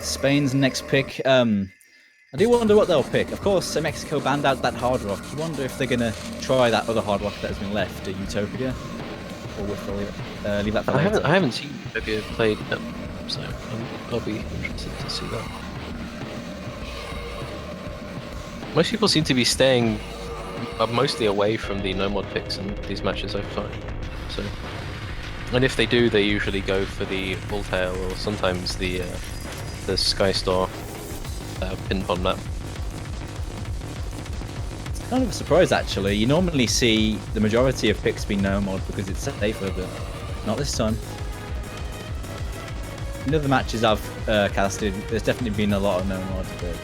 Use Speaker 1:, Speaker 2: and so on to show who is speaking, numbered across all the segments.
Speaker 1: Spain's next pick. I do wonder what they'll pick. Of course, Mexico banned out that hard rock. You wonder if they're gonna try that other hard rock that has been left, Utopia, or if they'll leave that for later.
Speaker 2: I haven't seen Utopia played, so I'll be interested to see that. Most people seem to be staying mostly away from the no mod picks in these matches I've played. So, and if they do, they usually go for the Bulltail or sometimes the Skystar pin pod map.
Speaker 1: It's kind of a surprise, actually. You normally see the majority of picks being no mod because it's safer, but not this time. In other matches I've casted, there's definitely been a lot of no mod, but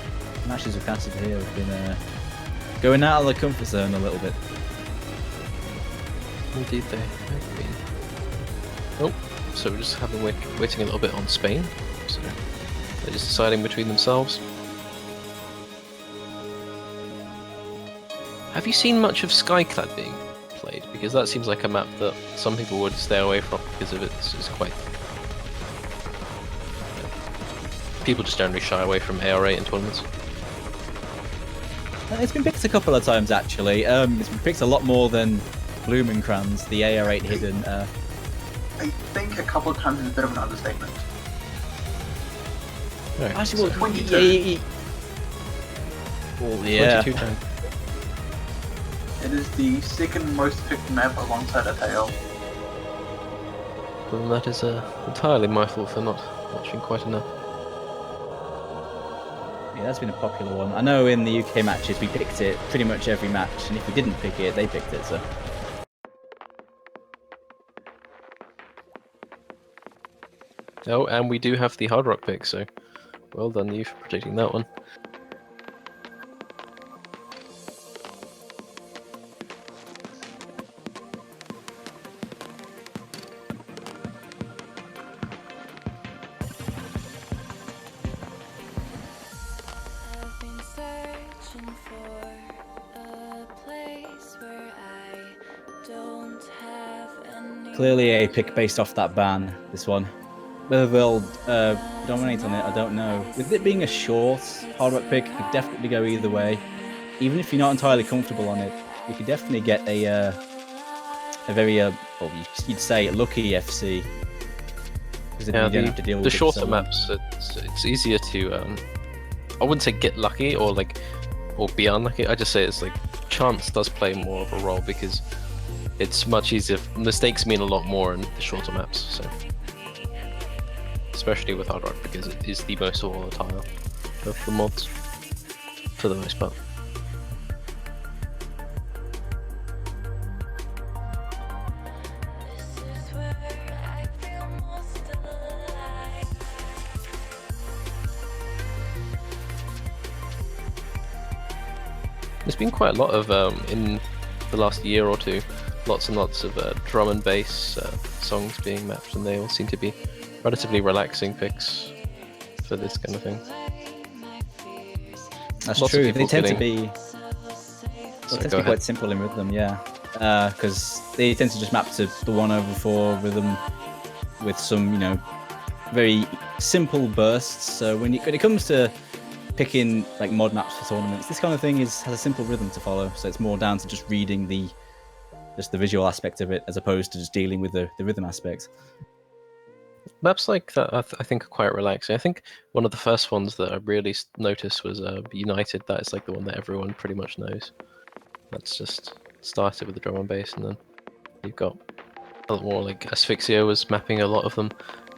Speaker 1: matches I've casted here have been going out of the comfort zone a little bit.
Speaker 2: Indeed, they have been. Oh, so we're just waiting a little bit on Spain. So they're just deciding between themselves. Have you seen much of Skyclad being played? Because that seems like a map that some people would stay away from because of it's quite. People just generally shy away from AR8 in tournaments.
Speaker 1: It's been picked a couple of times, actually. It's been picked a lot more than Blumenkranz, the AR8 hidden.
Speaker 3: I think a couple of times is a bit of an understatement.
Speaker 2: Right,
Speaker 1: Actually, well,
Speaker 3: 22.
Speaker 1: Well, yeah.
Speaker 2: 22 times.
Speaker 3: It is the second most picked map alongside Ateo.
Speaker 2: Well, that is entirely my fault for not watching quite enough.
Speaker 1: Yeah, that's been a popular one. I know in the UK matches we picked it pretty much every match, and if we didn't pick it, they picked it, so.
Speaker 2: Oh, and we do have the hard rock pick, so well done you for predicting that one.
Speaker 1: Clearly a pick based off that ban, this one. Whether they'll dominate on it, I don't know. With it being a short hard rock pick, you could definitely go either way. Even if you're not entirely comfortable on it, you could definitely get a very, well, you'd say lucky FC.
Speaker 2: Yeah, the shorter maps, it's easier to, I wouldn't say get lucky or be unlucky. I just say it's like chance does play more of a role because it's much easier. Mistakes mean a lot more in the shorter maps, so especially with hard rock because it is the most volatile of the mods for the most part. There's been quite a lot of in the last year or two, lots and lots of drum and bass songs being mapped, and they all seem to be relatively relaxing picks for this kind of thing.
Speaker 1: That's true. They tend to be quite simple in rhythm, yeah. Because they tend to just map to the 1/4 rhythm with some, very simple bursts. So when it comes to picking like mod maps for tournaments, this kind of thing has a simple rhythm to follow. So it's more down to just reading the visual aspect of it as opposed to just dealing with the rhythm aspects.
Speaker 2: Maps like that I think are quite relaxing. I think one of the first ones that I really noticed was United. That is like the one that everyone pretty much knows. That's just started with the drum and bass, and then you've got a lot more like Asphyxia was mapping a lot of them.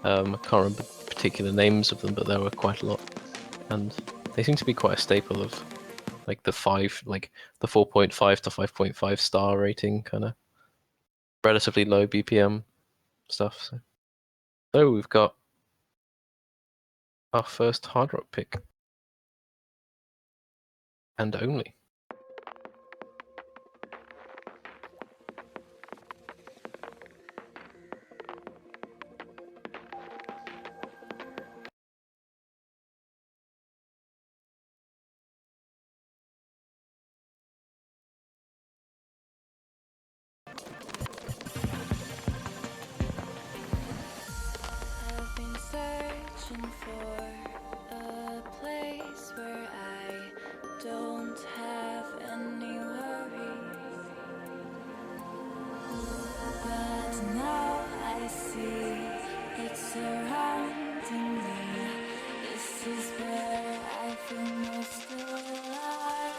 Speaker 2: I can't remember particular names of them, but there were quite a lot, and they seem to be quite a staple of like the 4.5 to 5.5 star rating kind of relatively low BPM stuff. So we've got our first hard rock pick, and only.
Speaker 4: now I see it surrounding me. This is where I feel most alive.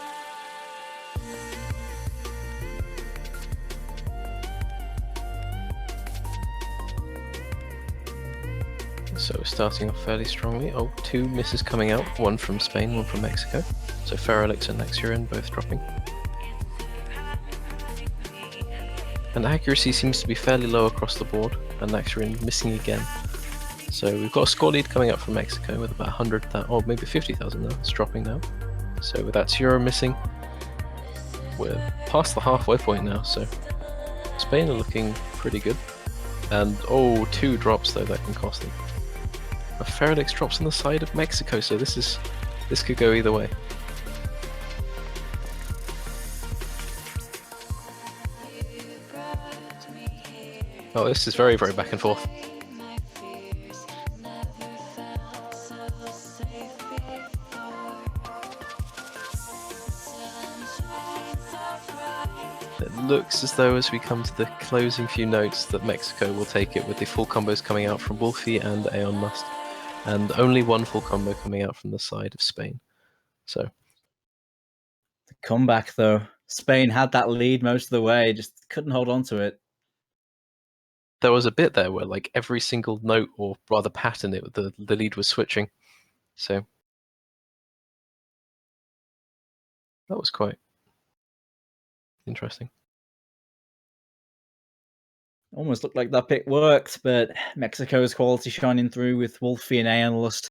Speaker 2: So we're starting off fairly strongly. Oh, 2 misses coming out, 1 from Spain, 1 from Mexico. So Feralix and Nexirin both dropping. And accuracy seems to be fairly low across the board, and Nexirin missing again. So we've got a score lead coming up from Mexico with about 100,000, or maybe 50,000 now. It's dropping now. So with that 0 missing, we're past the halfway point now. So Spain are looking pretty good. And oh, 2 drops though, that can cost them. A Feralix drops on the side of Mexico, so this could go either way. Oh, this is very, very back and forth. It looks as though as we come to the closing few notes that Mexico will take it, with the full combos coming out from Wolfie and Aeon Must, and only 1 full combo coming out from the side of Spain. So
Speaker 1: The comeback though, Spain had that lead most of the way, just couldn't hold on to it.
Speaker 2: there was a bit there where like every single note, or rather pattern, the lead was switching. So that was quite interesting.
Speaker 1: Almost looked like that pick worked, but Mexico's quality shining through with Wolfie and Aeon Lust.